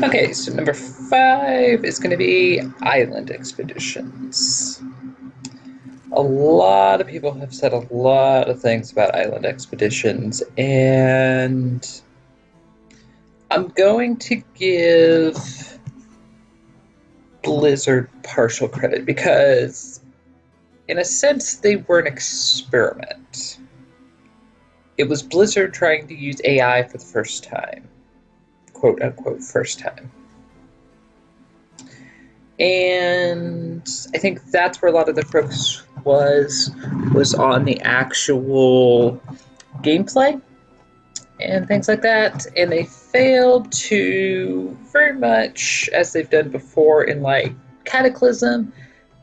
Okay, so number 5 is going to be island expeditions. A lot of people have said a lot of things about island expeditions, and I'm going to give Blizzard partial credit because, in a sense, they were an experiment. It was Blizzard trying to use AI for the first time, quote unquote, first time. And I think that's where a lot of the focus was on the actual gameplay and things like that. And they failed to, very much as they've done before in like Cataclysm,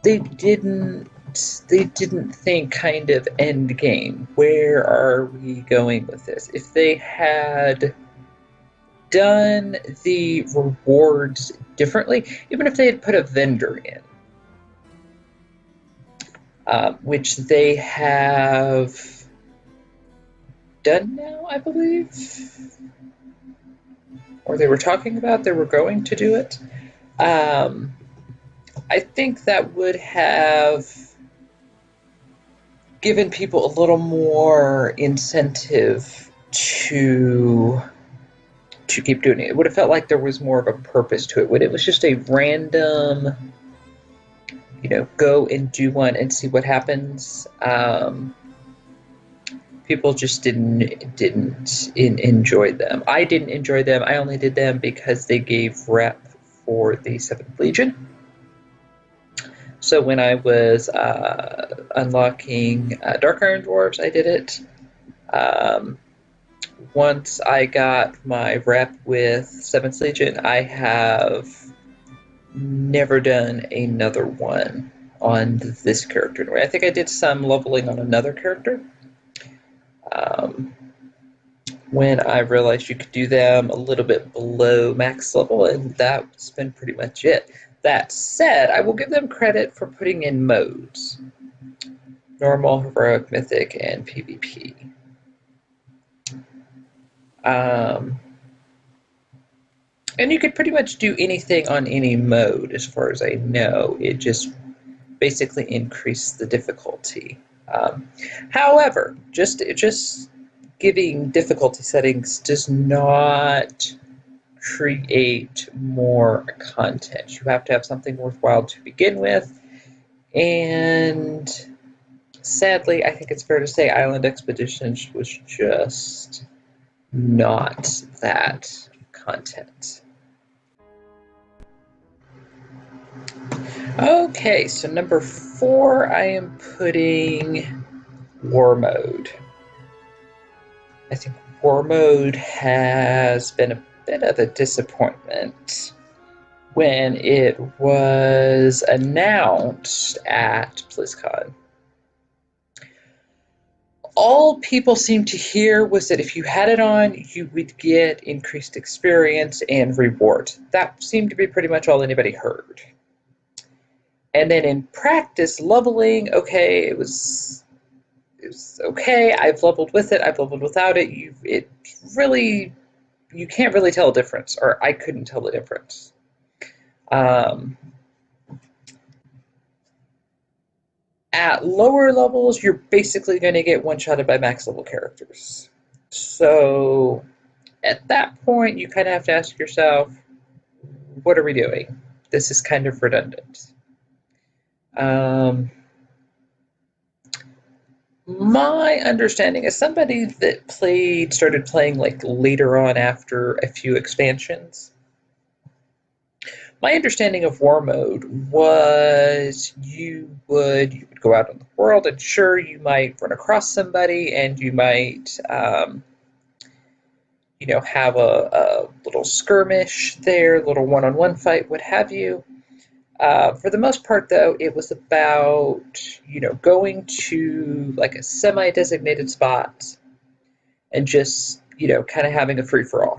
they didn't think kind of end game. Where are we going with this? If they had done the rewards differently, even if they had put a vendor in, which they have done now, I believe, or they were talking about they were going to do it. I think that would have given people a little more incentive to keep doing it. It would have felt like there was more of a purpose to it. When it was just a random, go and do one and see what happens. People just didn't enjoy them. I didn't enjoy them. I only did them because they gave rep for the 7th Legion. So when I was unlocking Dark Iron Dwarves, I did it. Once I got my rep with 7th Legion, I have never done another one on this character. I think I did some leveling on another character. When I realized you could do them a little bit below max level, and that's been pretty much it. That said, I will give them credit for putting in modes. Normal, Heroic, Mythic, and PvP. And you could pretty much do anything on any mode, as far as I know. It just basically increased the difficulty. However, just giving difficulty settings does not create more content. You have to have something worthwhile to begin with, and sadly, I think it's fair to say Island Expeditions was just not that content. Okay, so number 4, I am putting War Mode. I think War Mode has been a bit of a disappointment when it was announced at BlizzCon. All people seemed to hear was that if you had it on, you would get increased experience and rewards. That seemed to be pretty much all anybody heard. And then in practice, leveling, okay, it was okay. I've leveled with it. I've leveled without it. You can't really tell a difference, or I couldn't tell the difference. At lower levels, you're basically going to get one-shotted by max level characters. So at that point, you kind of have to ask yourself, what are we doing? This is kind of redundant. My understanding is somebody that started playing like later on after a few expansions. My understanding of War Mode was you would go out in the world, and sure, you might run across somebody, and you might have a little skirmish there, a little one-on-one fight, what have you. For the most part, though, it was about, going to like a semi-designated spot and just, kind of having a free-for-all.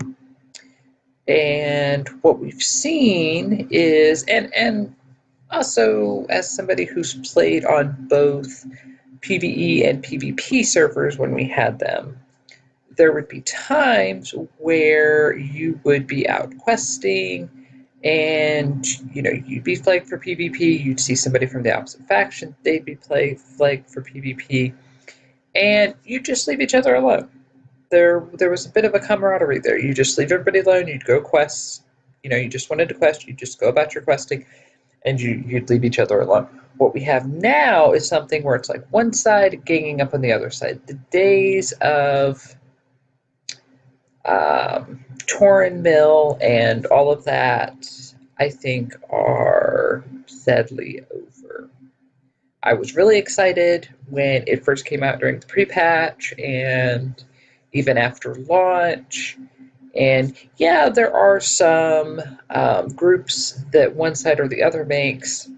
And what we've seen is, and also as somebody who's played on both PvE and PvP servers when we had them, there would be times where you would be out questing and you'd be flagged for PvP, you'd see somebody from the opposite faction, they'd be flagged for PvP, and you'd just leave each other alone. There was a bit of a camaraderie there. You just leave everybody alone, you'd go quest, you just wanted to quest, you'd just go about your questing, and you'd leave each other alone. What we have now is something where it's like one side ganging up on the other side. The days of Torin Mill and all of that, I think, are sadly over. I was really excited when it first came out during the pre-patch and even after launch. And yeah, there are some groups that one side or the other makes.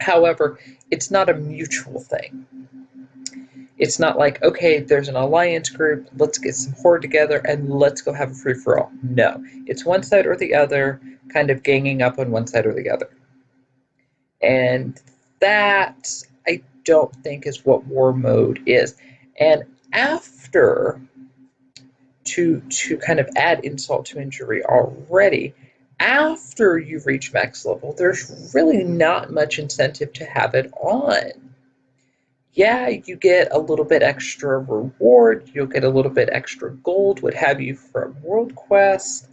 However, it's not a mutual thing. It's not like, okay, there's an alliance group, let's get some horde together and let's go have a free-for-all. No, it's one side or the other, kind of ganging up on one side or the other. And that, I don't think, is what war mode is. And after, to kind of add insult to injury already, after you've reached max level, there's really not much incentive to have it on. Yeah, you get a little bit extra reward, you'll get a little bit extra gold, what have you, from World Quest.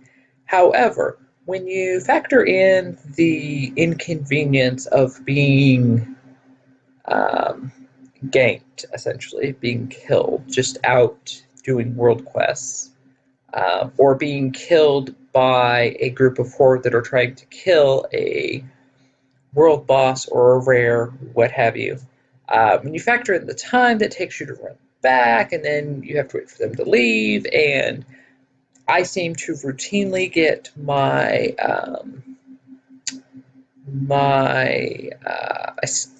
However, when you factor in the inconvenience of being ganked, essentially, being killed, just out doing World Quests, or being killed by a group of horde that are trying to kill a world boss or a rare, what have you. When you factor in the time that takes you to run back, and then you have to wait for them to leave, and I seem to routinely get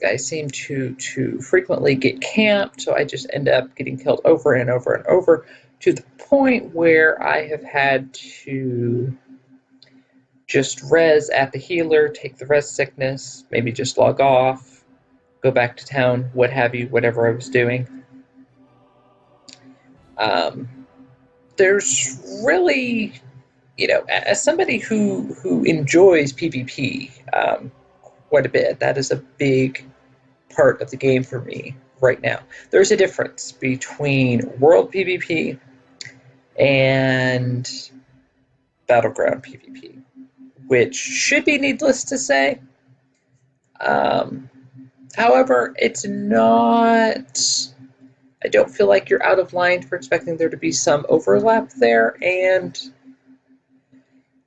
I seem to frequently get camped, so I just end up getting killed over and over and over, to the point where I have had to just res at the healer, take the res sickness, maybe just log off, go back to town, what have you, whatever I was doing. There's really, as somebody who enjoys PvP quite a bit, that is a big part of the game for me right now. There's a difference between world PvP and battleground PvP, which should be needless to say. However, it's not, I don't feel like you're out of line for expecting there to be some overlap there, and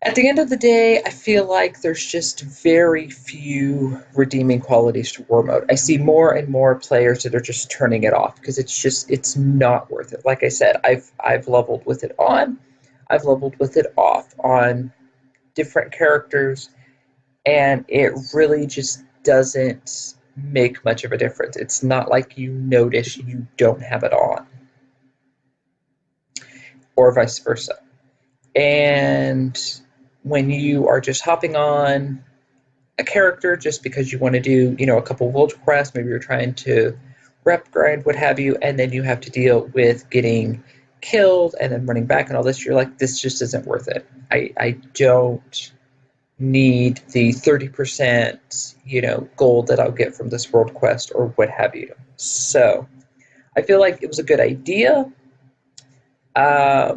at the end of the day, I feel like there's just very few redeeming qualities to war mode. I see more and more players that are just turning it off because it's not worth it. Like I said, I've leveled with it on, I've leveled with it off on different characters, and it really just doesn't make much of a difference. It's not like you notice you don't have it on, or vice versa. And when you are just hopping on a character just because you want to do, a couple world quests, maybe you're trying to rep grind, what have you, and then you have to deal with getting killed and then running back and all this, you're like, this just isn't worth it. I don't need the 30%, gold that I'll get from this world quest or what have you. So I feel like it was a good idea. I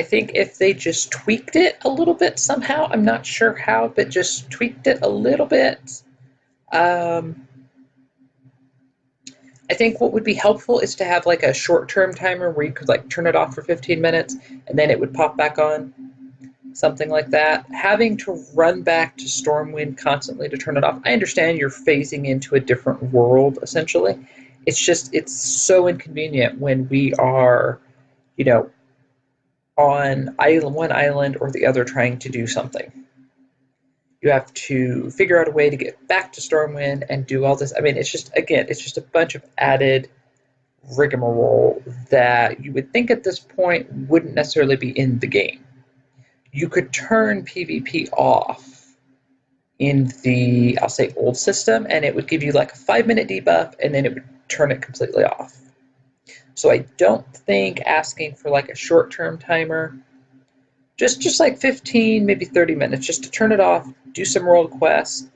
think if they just tweaked it a little bit somehow, I'm not sure how, but just tweaked it a little bit. I think what would be helpful is to have like a short-term timer where you could like turn it off for 15 minutes and then it would pop back on, something like that. Having to run back to Stormwind constantly to turn it off, I understand you're phasing into a different world, essentially. It's so inconvenient when we are, on one island or the other trying to do something. You have to figure out a way to get back to Stormwind and do all this. I mean, it's just a bunch of added rigmarole that you would think at this point wouldn't necessarily be in the game. You could turn PvP off in the, I'll say, old system, and it would give you like a 5-minute debuff, and then it would turn it completely off. So I don't think asking for like a short-term timer, just like 15, maybe 30 minutes, just to turn it off, do some world quests,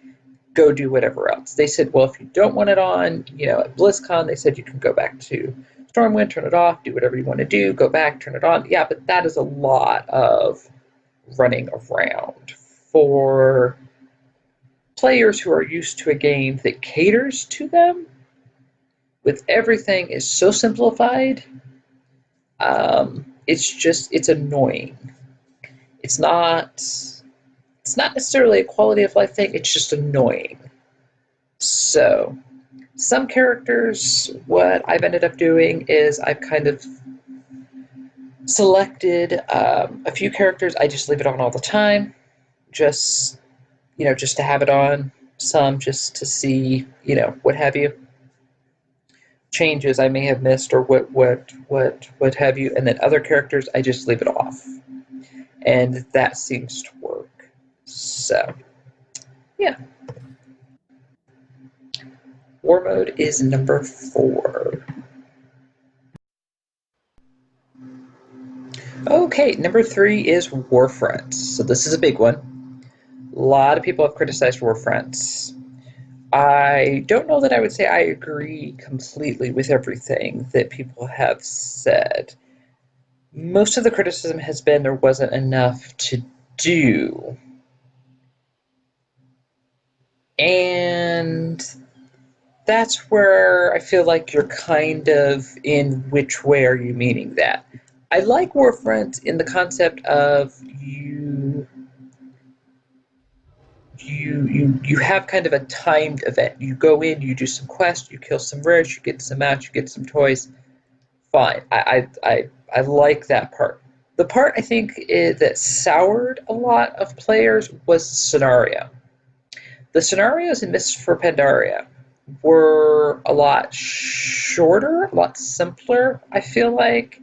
go do whatever else. They said, well, if you don't want it on, at BlizzCon, they said you can go back to Stormwind, turn it off, do whatever you want to do, go back, turn it on. Yeah, but that is a lot of running around for players who are used to a game that caters to them. With everything is so simplified, it's annoying. It's not necessarily a quality of life thing. It's just annoying. So some characters, what I've ended up doing is I've kind of selected a few characters. I just leave it on all the time, just just to have it on. Some just to see, what have you, changes I may have missed or what have you. And then other characters, I just leave it off, and that seems to work. So yeah, war mode is number 4. Okay, number 3 is Warfronts. So this is a big one. A lot of people have criticized Warfronts. I don't know that I would say I agree completely with everything that people have said. Most of the criticism has been there wasn't enough to do. And that's where I feel like you're kind of in which way are you meaning that. I like Warfront in the concept of you have kind of a timed event. You go in, you do some quests, you kill some rares, you get some mats, you get some toys. Fine. I like that part. The part I think that soured a lot of players was the scenario. The scenarios in Mists for Pandaria were a lot shorter, a lot simpler. I feel like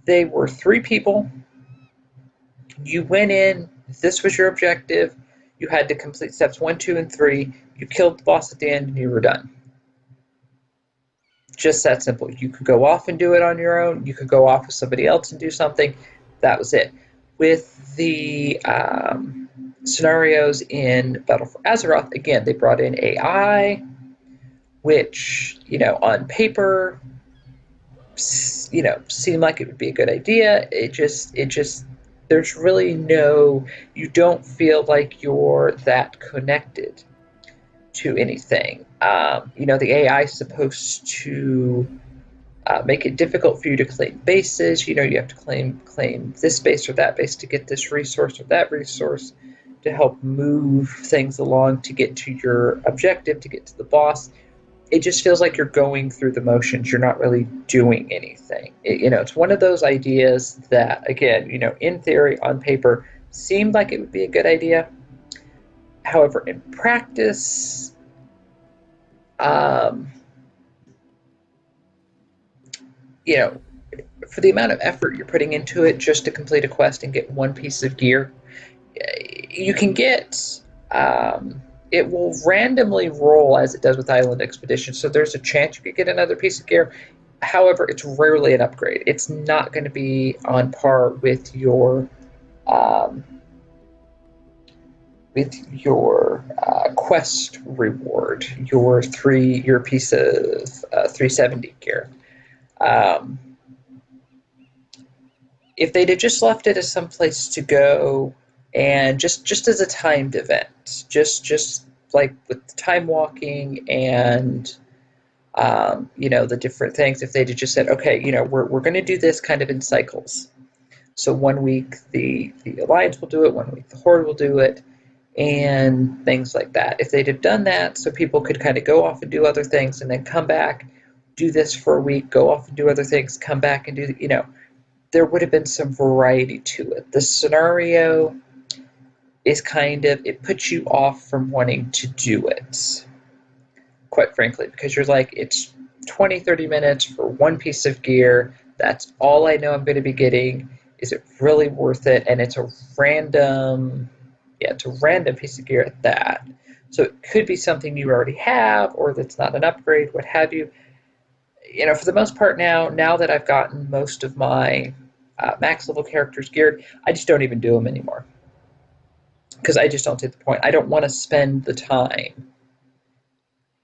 they were 3 people. You went in, this was your objective. You had to complete steps 1, 2, and 3. You killed the boss at the end, and you were done. Just that simple. You could go off and do it on your own. You could go off with somebody else and do something. That was it. With the scenarios in Battle for Azroth, again, they brought in AI, which, on paper, seemed like it would be a good idea. It just, there's really you don't feel like you're that connected to anything. The AI is supposed to make it difficult for you to claim bases. You have to claim this base or that base to get this resource or that resource to help move things along to get to your objective, to get to the boss. It just feels like you're going through the motions. You're not really doing anything. It's one of those ideas that, again, in theory, on paper, seemed like it would be a good idea. However, in practice, for the amount of effort you're putting into it just to complete a quest and get one piece of gear, you can get, it will randomly roll as it does with Island Expedition, so there's a chance you could get another piece of gear. However, it's rarely an upgrade. It's not going to be on par with your quest reward, your piece of 370 gear. If they'd have just left it as some place to go and just as a timed event, just like with the time walking and the different things, if they'd have just said, okay, we're going to do this kind of in cycles. So 1 week the Alliance will do it, 1 week the Horde will do it, and things like that. If they'd have done that so people could kind of go off and do other things and then come back, do this for a week, go off and do other things, come back and do, there would have been some variety to it. The scenario is it puts you off from wanting to do it, quite frankly, because you're like, it's 20, 30 minutes for one piece of gear. That's all I know I'm going to be getting. Is it really worth it? And it's a random piece of gear at that. So it could be something you already have, or that's not an upgrade, what have you. for the most part now that I've gotten most of my max level characters geared, I just don't even do them anymore because I just don't see the point. I don't want to spend the time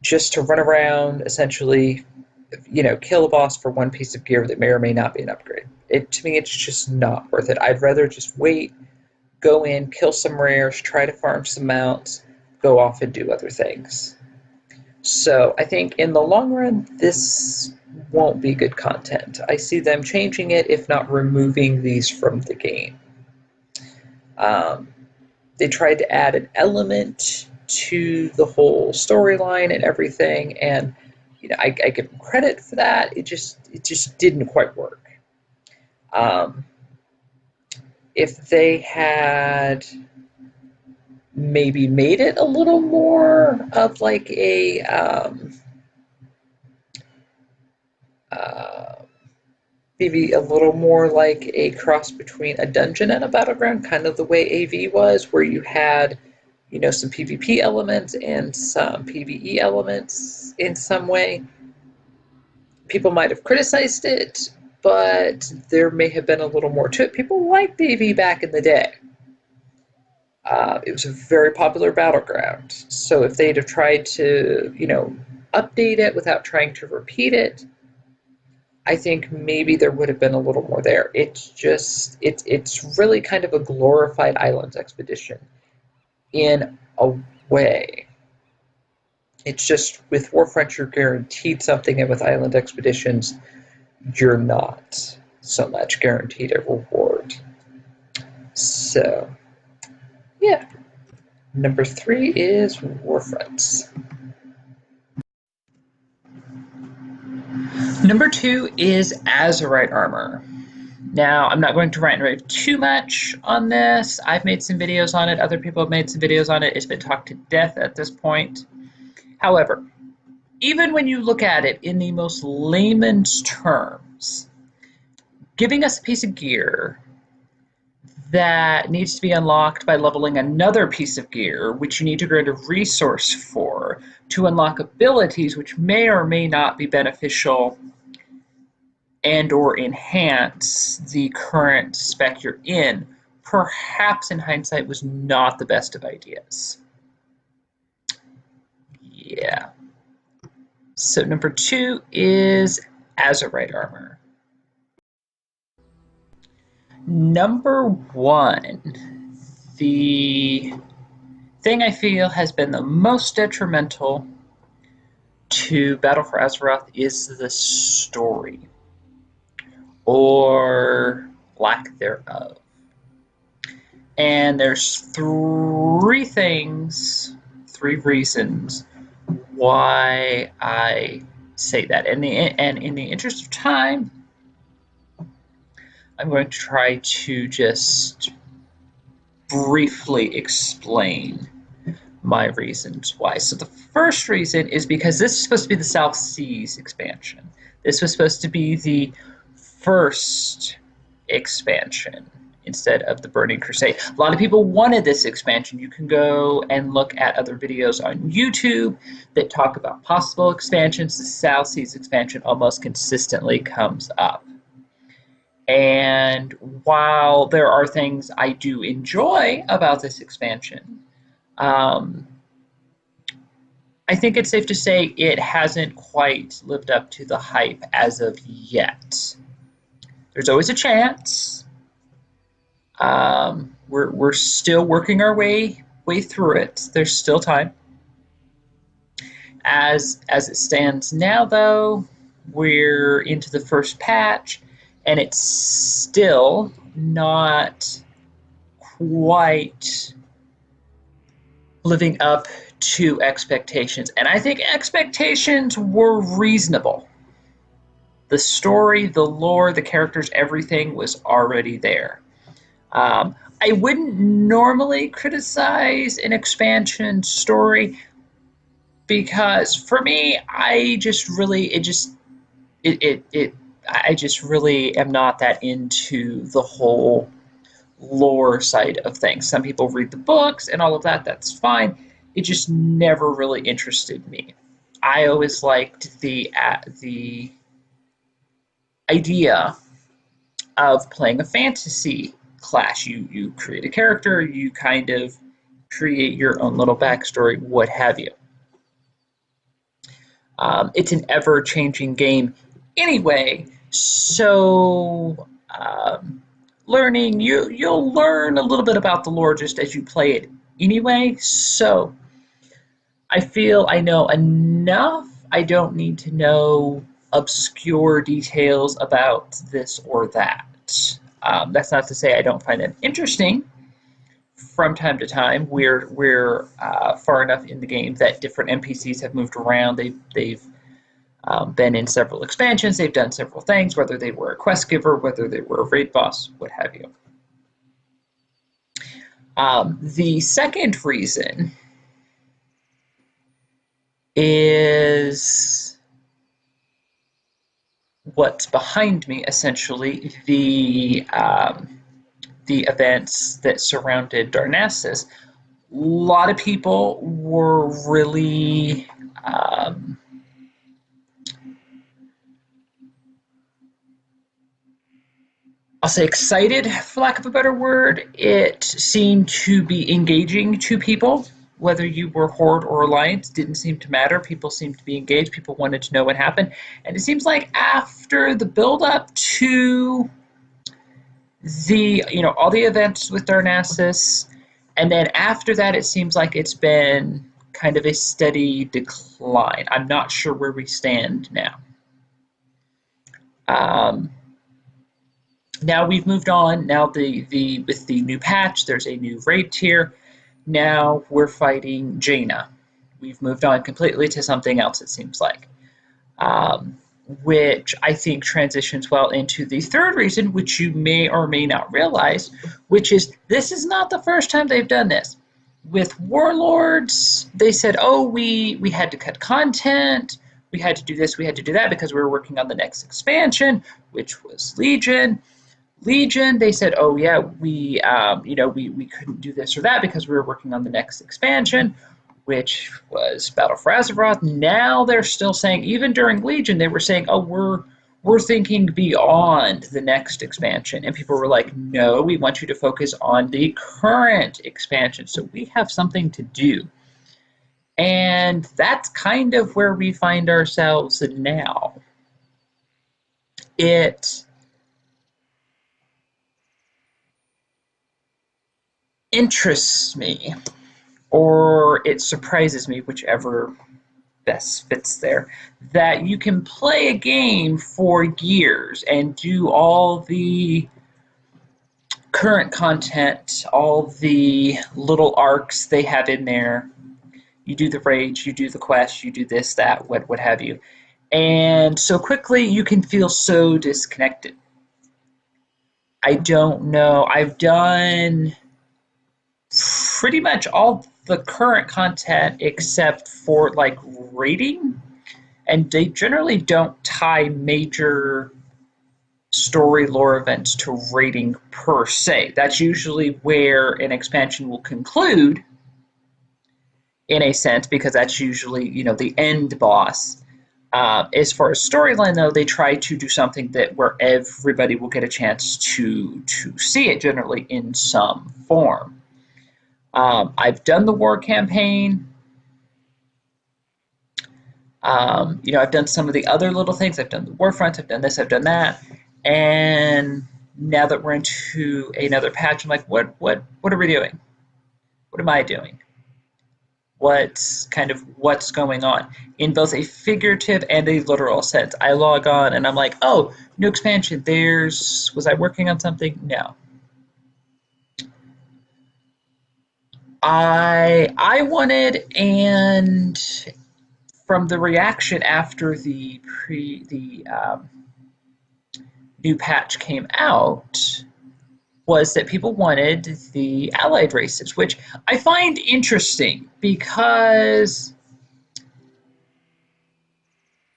just to run around, essentially, kill a boss for one piece of gear that may or may not be an upgrade. To me, it's just not worth it. I'd rather just wait, go in, kill some rares, try to farm some mounts, go off and do other things. So I think in the long run, this won't be good content. I see them changing it, if not removing these from the game. They tried to add an element to the whole storyline and everything, and I give them credit for that. It just didn't quite work. If they had maybe made it a little more of like a maybe a little more like a cross between a dungeon and a battleground, kind of the way AV was, where you had some PvP elements and some PvE elements in some way. People might have criticized it, but there may have been a little more to it. People liked AV back in the day. It was a very popular battleground. So if they'd have tried to, update it without trying to repeat it, I think maybe there would have been a little more there. It's really kind of a glorified islands expedition in a way. It's just with Warfront you're guaranteed something, and with island expeditions you're not so much guaranteed a reward. So yeah. Number 3 is Warfronts. Number 2 is Azerite armor. Now, I'm not going to rant and rave too much on this. I've made some videos on it. Other people have made some videos on it. It's been talked to death at this point. However, even when you look at it in the most layman's terms, giving us a piece of gear that needs to be unlocked by leveling another piece of gear, which you need to grant a resource for, to unlock abilities which may or may not be beneficial and or enhance the current spec you're in, perhaps in hindsight was not the best of ideas. Yeah. So number 2 is Azerite armor. Number 1, the thing I feel has been the most detrimental to Battle for Azroth is the story, or lack thereof. And there's 3 reasons why I say that. And in the interest of time, I'm going to try to just briefly explain my reasons why. So the first reason is because this is supposed to be the South Seas expansion. This was supposed to be the first expansion instead of the Burning Crusade. A lot of people wanted this expansion. You can go and look at other videos on YouTube that talk about possible expansions. The South Seas expansion almost consistently comes up. And while there are things I do enjoy about this expansion, I think it's safe to say it hasn't quite lived up to the hype as of yet. There's always a chance. We're still working our way through it. There's still time. As it stands now, though, we're into the first patch, and it's still not quite living up to expectations. And I think expectations were reasonable. The story, the lore, the characters, everything was already there. I wouldn't normally criticize an expansion story because for me, I just really am not that into the whole lore side of things. Some people read the books and all of that, that's fine. It just never really interested me. I always liked the idea of playing a fantasy class. You create a character, you kind of create your own little backstory, what have you. It's an ever-changing game anyway, so you'll learn a little bit about the lore just as you play it anyway. So I feel I know enough. I don't need to know obscure details about this or that. That's not to say I don't find it interesting. From time to time, we're far enough in the game that different NPCs have moved around. They've been in several expansions. They've done several things, whether they were a quest giver, whether they were a raid boss, what have you. The second reason is what's behind me, essentially, the events that surrounded Darnassus. A lot of people were really I'll say excited, for lack of a better word. It seemed to be engaging to people. Whether you were Horde or Alliance didn't seem to matter. People seemed to be engaged. People wanted to know what happened. And it seems like after the build-up to all the events with Darnassus, and then after that, it seems like it's been kind of a steady decline. I'm not sure where we stand now. Now we've moved on. Now with the new patch, there's a new raid tier. Now we're fighting Jaina. We've moved on completely to something else, it seems like. Which I think transitions well into the third reason, which you may or may not realize, which is this is not the first time they've done this. With Warlords, they said, oh, we had to cut content, we had to do this, we had to do that because we were working on the next expansion, which was Legion. Legion, they said, oh yeah, we couldn't do this or that because we were working on the next expansion, which was Battle for Azroth. Now they're still saying, even during Legion, they were saying, oh, we're thinking beyond the next expansion. And people were like, no, we want you to focus on the current expansion. So we have something to do. And that's kind of where we find ourselves now. It interests me, or it surprises me, whichever best fits there, that you can play a game for years and do all the current content, all the little arcs they have in there. You do the raids, you do the quests, you do this, that, what have you. And so quickly you can feel so disconnected. I don't know. I've done pretty much all the current content except for like raiding, and they generally don't tie major story lore events to raiding per se. That's usually where an expansion will conclude in a sense, because that's usually the end boss. As far as storyline, though, they try to do something that where everybody will get a chance to see it, generally in some form. I've done the war campaign. I've done some of the other little things. I've done the war front. I've done this. I've done that. And now that we're into another patch, I'm like, what are we doing? What am I doing? What's going on in both a figurative and a literal sense? I log on and I'm like, oh, new expansion. Was I working on something? No. I wanted, and from the reaction after the new patch came out, was that people wanted the allied races, which I find interesting because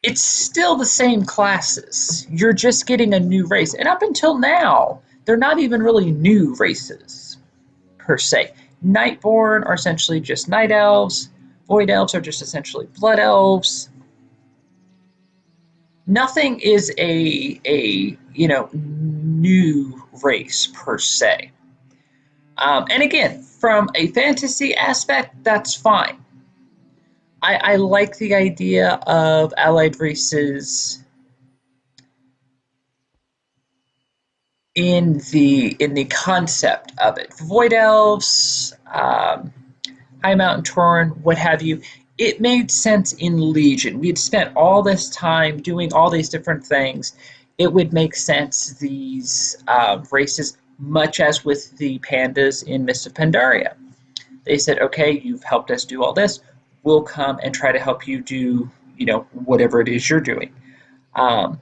it's still the same classes. You're just getting a new race. And up until now, they're not even really new races, per se. Nightborn are essentially just night elves. Void elves are just essentially blood elves. Nothing is a new race per se. And again, from a fantasy aspect, that's fine. I like the idea of allied races in the concept of it. Void elves, High Mountain Tauren, what have you. It made sense in Legion. We had spent all this time doing all these different things. It would make sense these races, much as with the pandas in Mists of Pandaria. They said, okay, you've helped us do all this. We'll come and try to help you do, whatever it is you're doing. Um,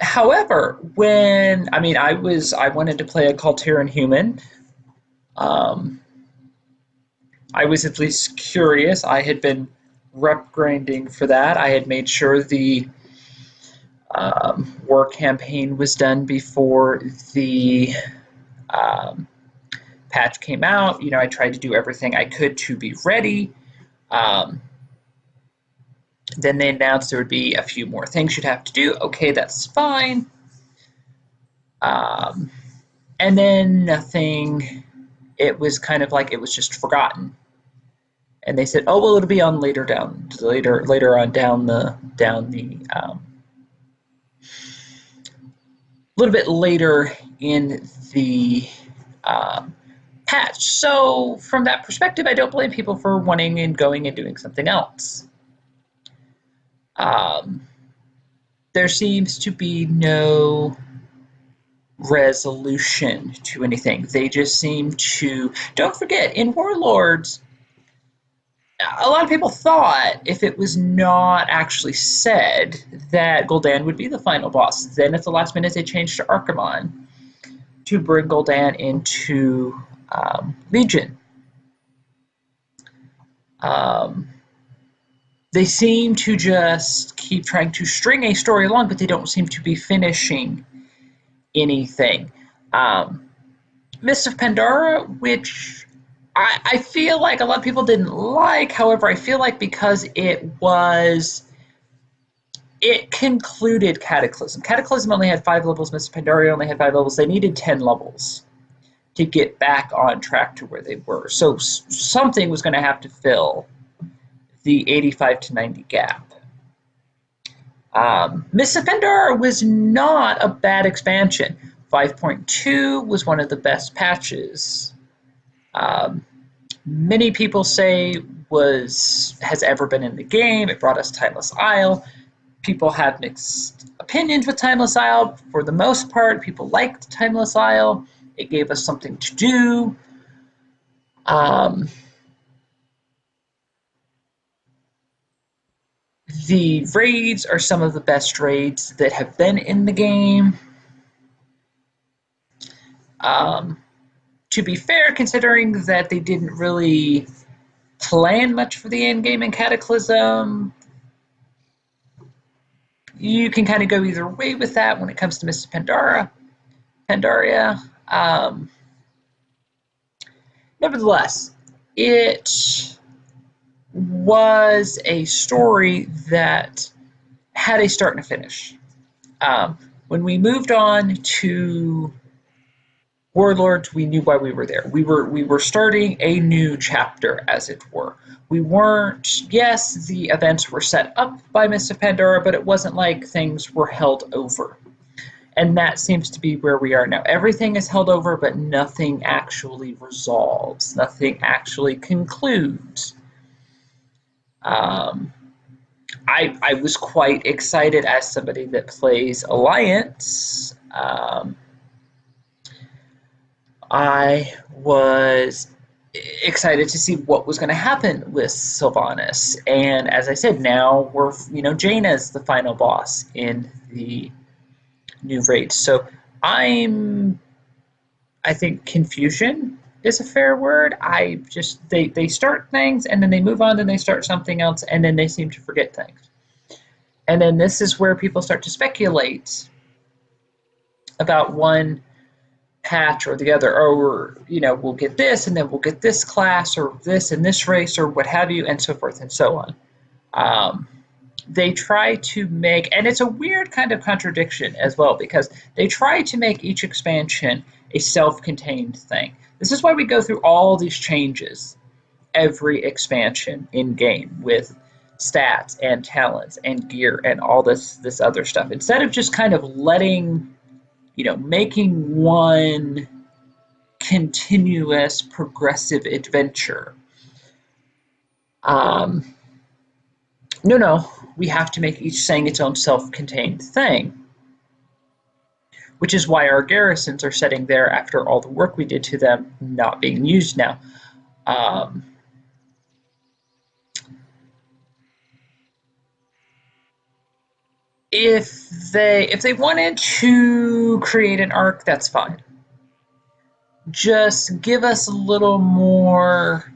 However, I wanted to play a Kalteran human. Um, I was at least curious. I had been rep grinding for that. I had made sure the war campaign was done before the um, patch came out. I tried to do everything I could to be ready. Um, then they announced there would be a few more things you'd have to do. Okay, that's fine. Um, and then nothing. It was kind of like it was just forgotten. And they said, "Oh well, it'll be on later on down the little bit later in the patch." So from that perspective, I don't blame people for wanting and going and doing something else. Um, there seems to be no resolution to anything. They just seem to. Don't forget, in Warlords, a lot of people thought, if it was not actually said, that Gul'dan would be the final boss. Then at the last minute they changed to Archimonde to bring Gul'dan into Legion. Um, they seem to just keep trying to string a story along, but they don't seem to be finishing anything. Mists of Pandora, which I feel like a lot of people didn't like. However, I feel like because it concluded Cataclysm. Cataclysm only had 5 levels. Mists of Pandaria only had 5 levels. They needed 10 levels to get back on track to where they were. So something was going to have to fill the 85 to 90 gap. Mists of Pandora was not a bad expansion. 5.2 was one of the best patches. Many people say has ever been in the game. It brought us Timeless Isle. People have mixed opinions with Timeless Isle. For the most part, people liked Timeless Isle. It gave us something to do. The raids are some of the best raids that have been in the game. To be fair, considering that they didn't really plan much for the end game in Cataclysm, you can kind of go either way with that when it comes to Mists of Pandaria. Nevertheless, it was a story that had a start and a finish. When we moved on to Warlords, we knew why we were there. We were starting a new chapter, as it were. We weren't. Yes, the events were set up by Mists of Pandora, but it wasn't like things were held over. And that seems to be where we are now. Everything is held over, but nothing actually resolves. Nothing actually concludes. I was quite excited as somebody that plays Alliance. I was excited to see what was going to happen with Sylvanas. And as I said, now Jaina's the final boss in the new raid. So I think confusion is a fair word. They start things and then they move on and they start something else and then they seem to forget things. And then this is where people start to speculate about one patch or the other, or we'll get this and then we'll get this class or this and this race or what have you, and so forth and so on. they try to make, and it's a weird kind of contradiction as well, because they try to make each expansion a self-contained thing. This is why we go through all these changes every expansion in game with stats and talents and gear and all this other stuff, instead of just kind of letting, making one continuous progressive adventure. No, we have to make each thing its own self-contained thing, which is why our garrisons are sitting there after all the work we did to them not being used now. If they wanted to create an arc, that's fine. Just give us a little more.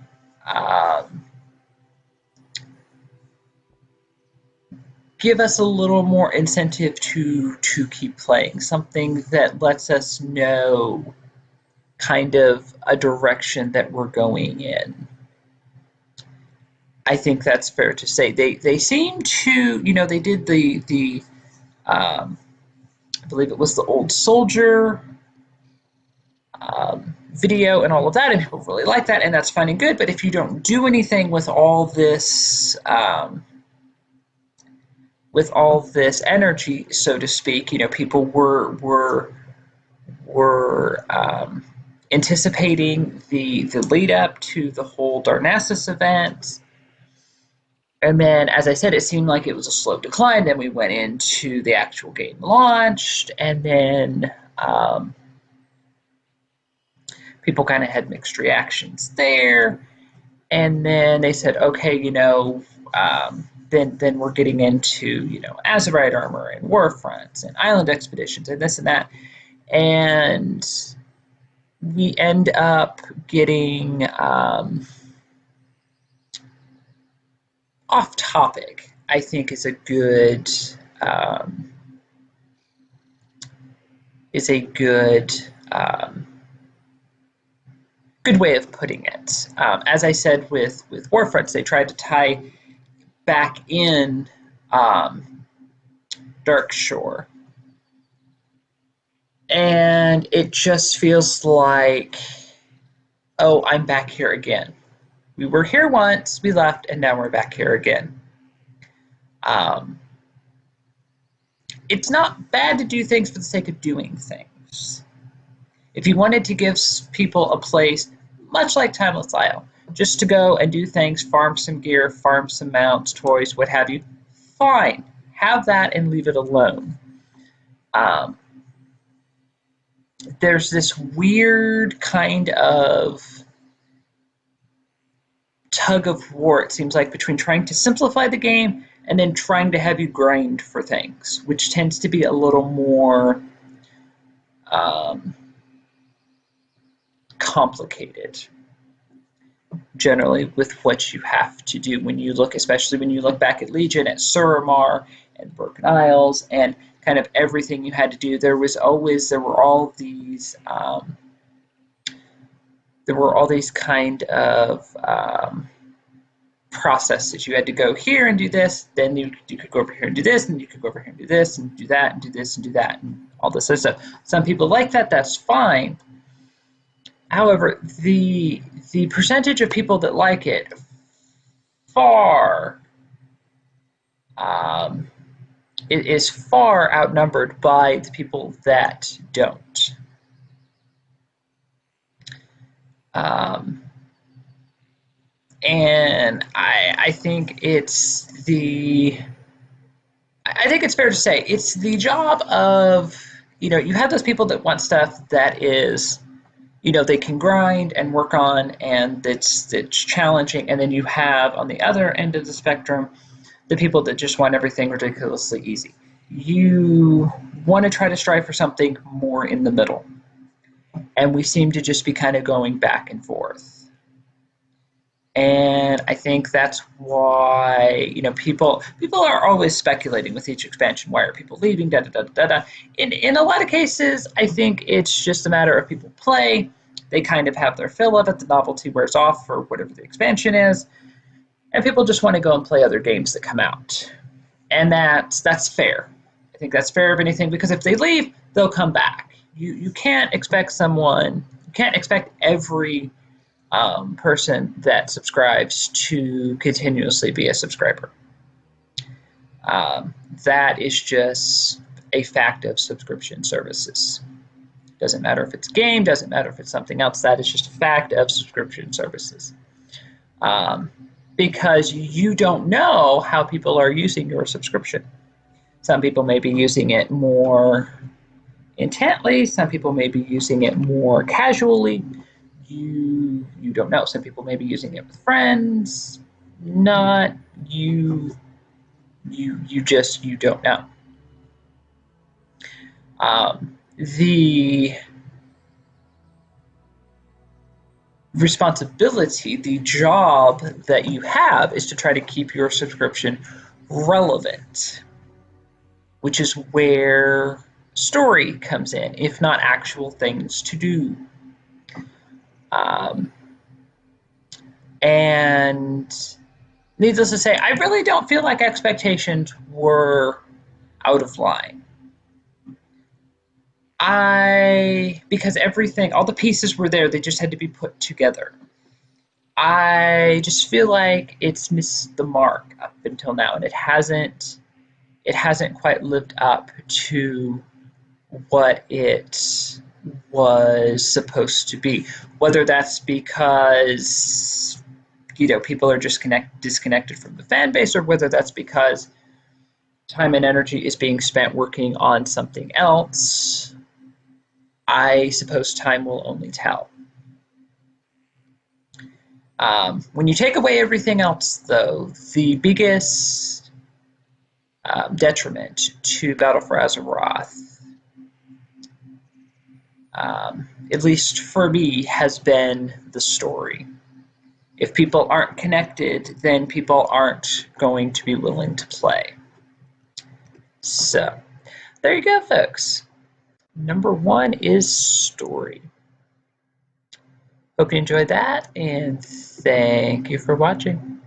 Give us a little more incentive to keep playing, something that lets us know kind of a direction that we're going in. I think that's fair to say. They seem to, they did the I believe it was the old soldier video and all of that, and people really like that, and that's fine and good. But if you don't do anything with all this energy, so to speak, people were anticipating the lead up to the whole Darnassus event. And then, as I said, it seemed like it was a slow decline. Then we went into the actual game launched, and then people kind of had mixed reactions there. And then they said, okay, then we're getting into, Azroth armor and war fronts and island expeditions and this and that. And we end up getting off topic, I think is a good good way of putting it. As I said with Warfronts, they tried to tie back in Darkshore, and it just feels like, oh, I'm back here again. We were here once, we left, and now we're back here again. It's not bad to do things for the sake of doing things. If you wanted to give people a place, much like Timeless Isle, just to go and do things, farm some gear, farm some mounts, toys, what have you, fine. Have that and leave it alone. There's this weird kind of tug of war, it seems like, between trying to simplify the game and then trying to have you grind for things, which tends to be a little more complicated generally with what you have to do when you look, especially when you look back at Legion, at Suramar and Broken Isles and kind of everything you had to do. There were all these kind of processes. You had to go here and do this, then you could go over here and do this, and you could go over here and do this, and do that, and do this, and do that, and all this other stuff. Some people like that, that's fine. However, the percentage of people that like it is far outnumbered by the people that don't. And I think it's fair to say it's the job of, you have those people that want stuff that is, they can grind and work on, and it's challenging. And then you have, on the other end of the spectrum, the people that just want everything ridiculously easy. You want to try to strive for something more in the middle. And we seem to just be kind of going back and forth. And I think that's why, people are always speculating with each expansion. Why are people leaving? Da da da da da. In a lot of cases, I think it's just a matter of people play. They kind of have their fill of it. The novelty wears off for whatever the expansion is, and people just want to go and play other games that come out. And that's fair. I think that's fair of anything, because if they leave, they'll come back. You can't expect every person that subscribes to continuously be a subscriber. That is just a fact of subscription services. Doesn't matter if it's a game, doesn't matter if it's something else. That is just a fact of subscription services. Because you don't know how people are using your subscription. Some people may be using it more intently. Some people may be using it more casually. You don't know. Some people may be using it with friends. Not you. You don't know. The responsibility, the job that you have, is to try to keep your subscription relevant, which is where story comes in, if not actual things to do. And needless to say, I really don't feel like expectations were out of line. Because everything, all the pieces were there, they just had to be put together. I just feel like it's missed the mark up until now, and it hasn't quite lived up to what it was supposed to be. Whether that's because people are just disconnected from the fan base, or whether that's because time and energy is being spent working on something else, I suppose time will only tell. When you take away everything else, though, the biggest detriment to Battle for Azroth, at least for me, has been the story. If people aren't connected, then people aren't going to be willing to play. So, there you go, folks. Number 1 is story. Hope you enjoyed that, and thank you for watching.